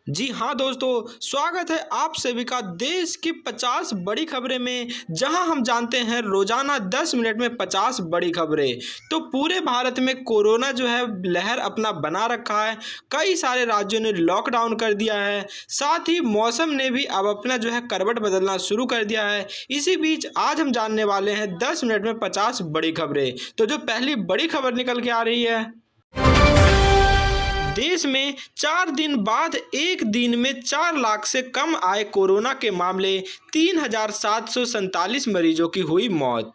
जी हाँ दोस्तों, स्वागत है आप सभी का देश की 50 बड़ी खबरें में, जहां हम जानते हैं रोजाना 10 मिनट में 50 बड़ी खबरें। तो पूरे भारत में कोरोना जो है लहर अपना बना रखा है। कई सारे राज्यों ने लॉकडाउन कर दिया है। साथ ही मौसम ने भी अब अपना जो है करवट बदलना शुरू कर दिया है। इसी बीच आज हम जानने वाले हैं 10 मिनट में 50 बड़ी खबरें। तो जो पहली बड़ी खबर निकल के आ रही है, देश में 4 दिन बाद एक दिन में 4 लाख से कम आए कोरोना के मामले, 3,747 मरीजों की हुई मौत।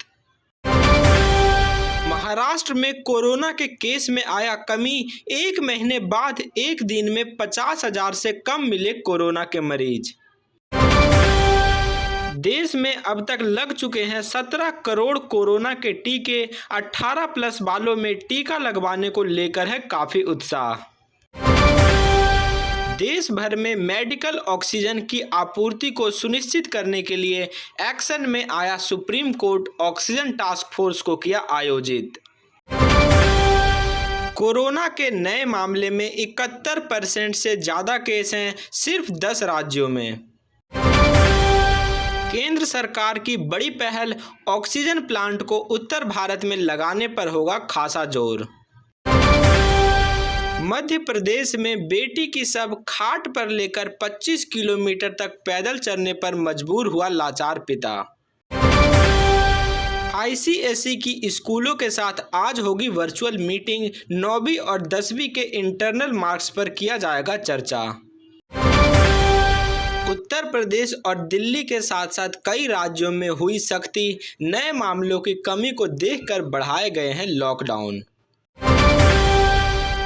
महाराष्ट्र में कोरोना के केस में आया कमी, एक महीने बाद एक दिन में 50,000 से कम मिले कोरोना के मरीज। देश में अब तक लग चुके हैं 17 करोड़ कोरोना के टीके। 18 प्लस वालों में टीका लगवाने को लेकर है काफी उत्साह। देश भर में मेडिकल ऑक्सीजन की आपूर्ति को सुनिश्चित करने के लिए एक्शन में आया supreme court, oxygen task force को किया आयोजित। कोरोना के नए मामले में 71% से ज्यादा केस हैं सिर्फ 10 राज्यों में। केंद्र सरकार की बड़ी पहल, ऑक्सीजन प्लांट को उत्तर भारत में लगाने पर होगा खासा जोर। मध्य प्रदेश में बेटी की शव खाट पर लेकर 25 किलोमीटर तक पैदल चलने पर मजबूर हुआ लाचार पिता। आईसीएसई की स्कूलों के साथ आज होगी वर्चुअल मीटिंग। 9वीं और 10वीं के इंटरनल मार्क्स पर किया जाएगा चर्चा। उत्तर प्रदेश और दिल्ली के साथ साथ कई राज्यों में हुई सख्ती। नए मामलों की कमी को देखकर बढ़ाए गए हैं लॉकडाउन।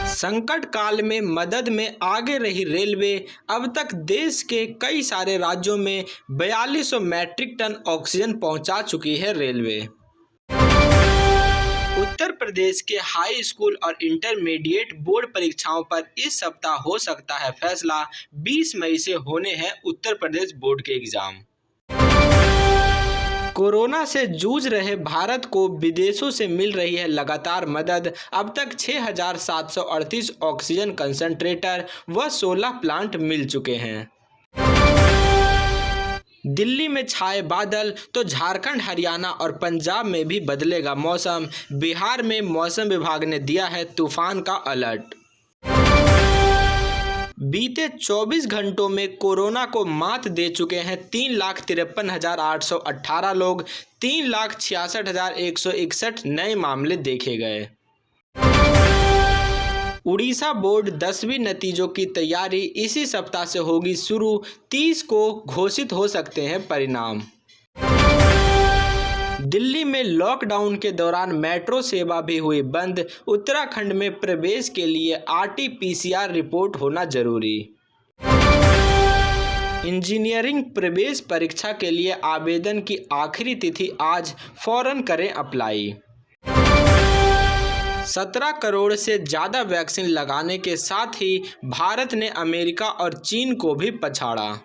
संकट काल में मदद में आगे रही रेलवे। अब तक देश के कई सारे राज्यों में 4200 मैट्रिक टन ऑक्सीजन पहुंचा चुकी है रेलवे। उत्तर प्रदेश के हाई स्कूल और इंटरमीडिएट बोर्ड परीक्षाओं पर इस सप्ताह हो सकता है फैसला। 20 मई से होने हैं उत्तर प्रदेश बोर्ड के एग्जाम। कोरोना से जूझ रहे भारत को विदेशों से मिल रही है लगातार मदद। अब तक 6,738 ऑक्सीजन कंसंट्रेटर व 16 प्लांट मिल चुके हैं। दिल्ली में छाए बादल तो झारखंड, हरियाणा और पंजाब में भी बदलेगा मौसम। बिहार में मौसम विभाग ने दिया है तूफान का अलर्ट। बीते 24 घंटों में कोरोना को मात दे चुके हैं 3,53,818 लोग। 3,66,161 नए मामले देखे गए। उड़ीसा बोर्ड 10वीं नतीजों की तैयारी इसी सप्ताह से होगी शुरू। 30 को घोषित हो सकते हैं परिणाम। दिल्ली में लॉकडाउन के दौरान मेट्रो सेवा भी हुई बंद। उत्तराखंड में प्रवेश के लिए RT-PCR रिपोर्ट होना जरूरी। इंजीनियरिंग प्रवेश परीक्षा के लिए आवेदन की आखिरी तिथि आज, फौरन करें अप्लाई। 17 करोड़ से ज़्यादा वैक्सीन लगाने के साथ ही भारत ने अमेरिका और चीन को भी पछाड़ा।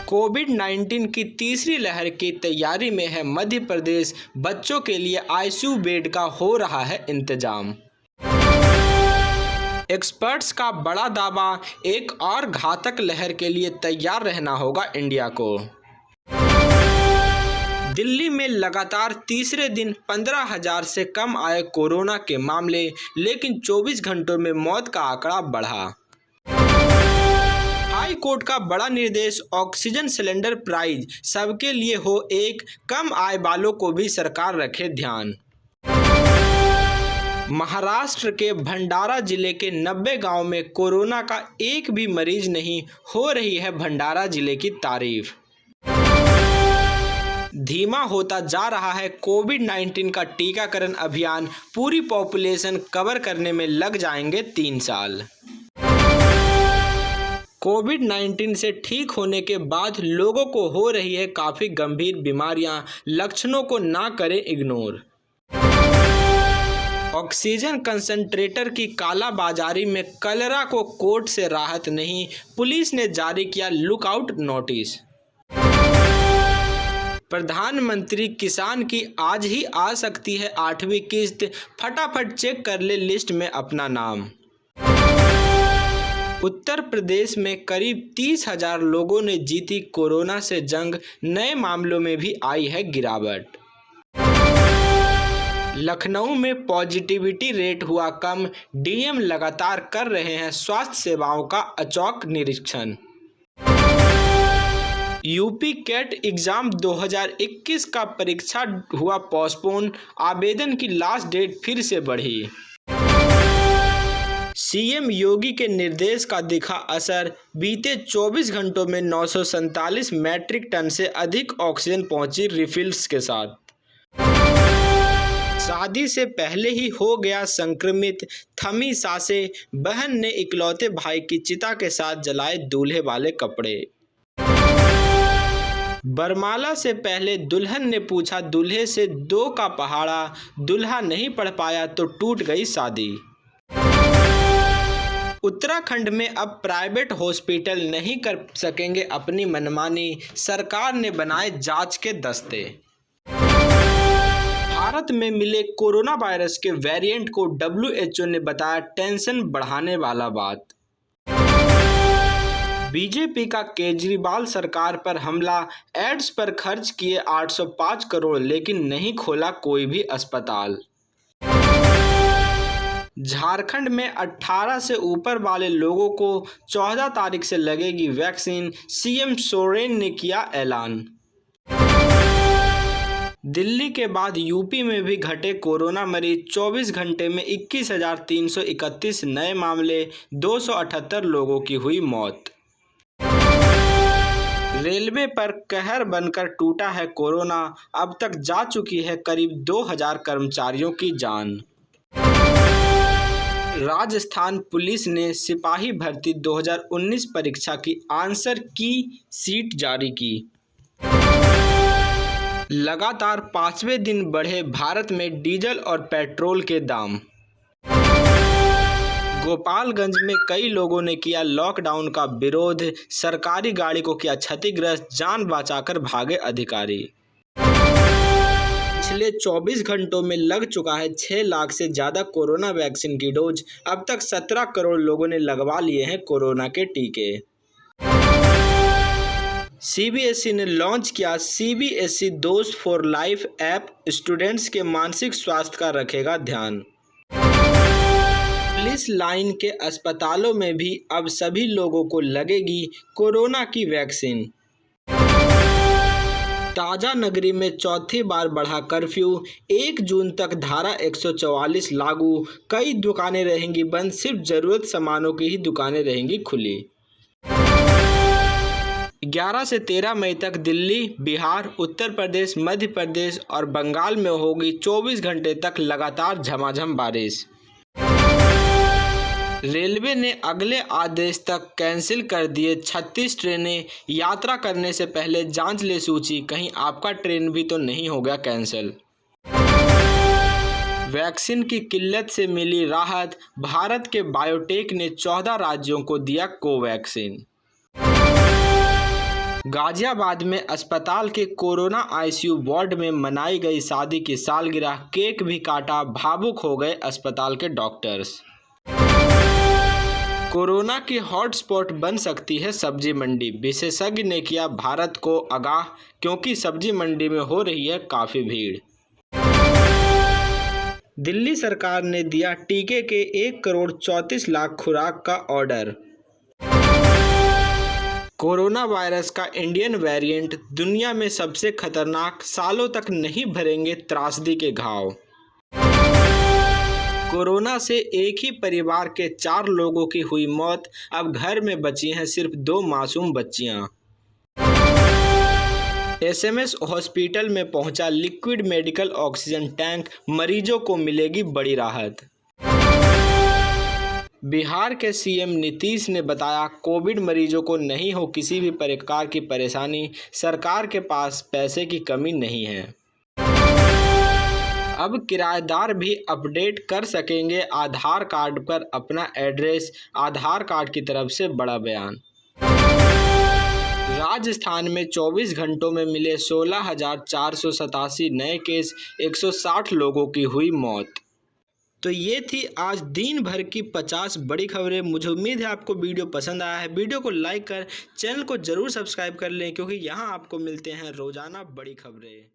कोविड-19 की तीसरी लहर की तैयारी में है मध्य प्रदेश। बच्चों के लिए ICU बेड का हो रहा है इंतजाम। एक्सपर्ट्स का बड़ा दावा, एक और घातक लहर के लिए तैयार रहना होगा इंडिया को। दिल्ली में लगातार तीसरे दिन 15,000 से कम आए कोरोना के मामले, लेकिन 24 घंटों में मौत का आंकड़ा बढ़ा। हाई कोर्ट का बड़ा निर्देश, ऑक्सीजन सिलेंडर प्राइस सबके लिए हो एक, कम आय वालों को भी सरकार रखे ध्यान। महाराष्ट्र के भंडारा जिले के 90 गांव में कोरोना का एक भी मरीज नहीं, हो रही है भंडारा जिले की तारीफ। धीमा होता जा रहा है कोविड-19 का टीकाकरण अभियान। पूरी पॉपुलेशन कवर करने में लग जाएंगे 3 साल। कोविड-19 से ठीक होने के बाद लोगों को हो रही है काफ़ी गंभीर बीमारियां। लक्षणों को ना करें इग्नोर। ऑक्सीजन कंसंट्रेटर की कालाबाजारी में कलरा को कोर्ट से राहत नहीं, पुलिस ने जारी किया लुकआउट नोटिस। प्रधानमंत्री किसान की आज ही आ सकती है 8वीं किस्त, फटाफट चेक कर ले लिस्ट में अपना नाम। उत्तर प्रदेश में करीब 30,000 लोगों ने जीती कोरोना से जंग, नए मामलों में भी आई है गिरावट। लखनऊ में पॉजिटिविटी रेट हुआ कम, डीएम लगातार कर रहे हैं स्वास्थ्य सेवाओं का अचौक निरीक्षण। यूपी कैट एग्जाम 2021 का परीक्षा हुआ पोस्टपोन, आवेदन की लास्ट डेट फिर से बढ़ी। सीएम योगी के निर्देश का दिखा असर, बीते 24 घंटों में 947 मैट्रिक टन से अधिक ऑक्सीजन पहुंची रिफिल्स के साथ। शादी से पहले ही हो गया संक्रमित, थमी सांसें, बहन ने इकलौते भाई की चिता के साथ जलाए दूल्हे वाले कपड़े। बरमाला से पहले दुल्हन ने पूछा दूल्हे से 2 का पहाड़ा, दूल्हा नहीं पढ़ पाया तो टूट गई शादी। उत्तराखंड में अब प्राइवेट हॉस्पिटल नहीं कर सकेंगे अपनी मनमानी, सरकार ने बनाए जांच के दस्ते। भारत में मिले कोरोना वायरस के वेरिएंट को WHO ने बताया टेंशन बढ़ाने वाला बात। बीजेपी का केजरीवाल सरकार पर हमला, एड्स पर खर्च किए 805 करोड़ लेकिन नहीं खोला कोई भी अस्पताल। झारखंड में 18 से ऊपर वाले लोगों को 14 तारीख से लगेगी वैक्सीन, सीएम सोरेन ने किया ऐलान। दिल्ली के बाद यूपी में भी घटे कोरोना मरीज, 24 घंटे में 21,331 नए मामले, 278 लोगों की हुई मौत। रेलवे पर कहर बनकर टूटा है कोरोना, अब तक जा चुकी है करीब 2,000 कर्मचारियों की जान। राजस्थान पुलिस ने सिपाही भर्ती 2019 परीक्षा की आंसर की सीट जारी की। लगातार 5वें दिन बढ़े भारत में डीजल और पेट्रोल के दाम। गोपालगंज में कई लोगों ने किया लॉकडाउन का विरोध, सरकारी गाड़ी को किया क्षतिग्रस्त, जान बचाकर भागे अधिकारी। पिछले 24 घंटों में लग चुका है 6 लाख से ज़्यादा कोरोना वैक्सीन की डोज, अब तक 17 करोड़ लोगों ने लगवा लिए हैं कोरोना के टीके। सीबीएसई ने लॉन्च किया सीबीएसई दोस्त फॉर लाइफ ऐप, स्टूडेंट्स के मानसिक स्वास्थ्य का रखेगा ध्यान। पुलिस लाइन के अस्पतालों में भी अब सभी लोगों को लगेगी कोरोना की वैक्सीन। ताजा नगरी में चौथी बार बढ़ा कर्फ्यू, 1 जून तक धारा 144 लागू, कई दुकानें रहेंगी बंद, सिर्फ जरूरत सामानों की ही दुकानें रहेंगी खुली। 11 से 13 मई तक दिल्ली, बिहार, उत्तर प्रदेश, मध्य प्रदेश और बंगाल में होगी 24 घंटे तक लगातार झमाझम बारिश। रेलवे ने अगले आदेश तक कैंसिल कर दिए 36 ट्रेनें, यात्रा करने से पहले जांच ले सूची, कहीं आपका ट्रेन भी तो नहीं हो गया कैंसिल। वैक्सीन की किल्लत से मिली राहत, भारत के बायोटेक ने 14 राज्यों को दिया कोवैक्सीन। गाजियाबाद में अस्पताल के कोरोना आईसीयू वार्ड में मनाई गई शादी की सालगिरह, केक भी काटा, भावुक हो गए अस्पताल के डॉक्टर्स। कोरोना की हॉटस्पॉट बन सकती है सब्जी मंडी, विशेषज्ञ ने किया भारत को आगाह, क्योंकि सब्जी मंडी में हो रही है काफ़ी भीड़। दिल्ली सरकार ने दिया टीके के 1,34,00,000 खुराक का ऑर्डर। कोरोना वायरस का इंडियन वेरिएंट दुनिया में सबसे खतरनाक, सालों तक नहीं भरेंगे त्रासदी के घाव। कोरोना से एक ही परिवार के 4 लोगों की हुई मौत, अब घर में बची हैं सिर्फ 2 मासूम बच्चियां। एसएमएस हॉस्पिटल में पहुंचा लिक्विड मेडिकल ऑक्सीजन टैंक, मरीजों को मिलेगी बड़ी राहत। बिहार के सीएम नीतीश ने बताया कोविड मरीजों को नहीं हो किसी भी प्रकार की परेशानी, सरकार के पास पैसे की कमी नहीं है। अब किराएदार भी अपडेट कर सकेंगे आधार कार्ड पर अपना एड्रेस, आधार कार्ड की तरफ से बड़ा बयान। राजस्थान में 24 घंटों में मिले 16,487 नए केस, 160 लोगों की हुई मौत। तो ये थी आज दिन भर की 50 बड़ी खबरें। मुझे उम्मीद है आपको वीडियो पसंद आया है। वीडियो को लाइक कर चैनल को ज़रूर सब्सक्राइब कर लें, क्योंकि यहाँ आपको मिलते हैं रोज़ाना बड़ी खबरें।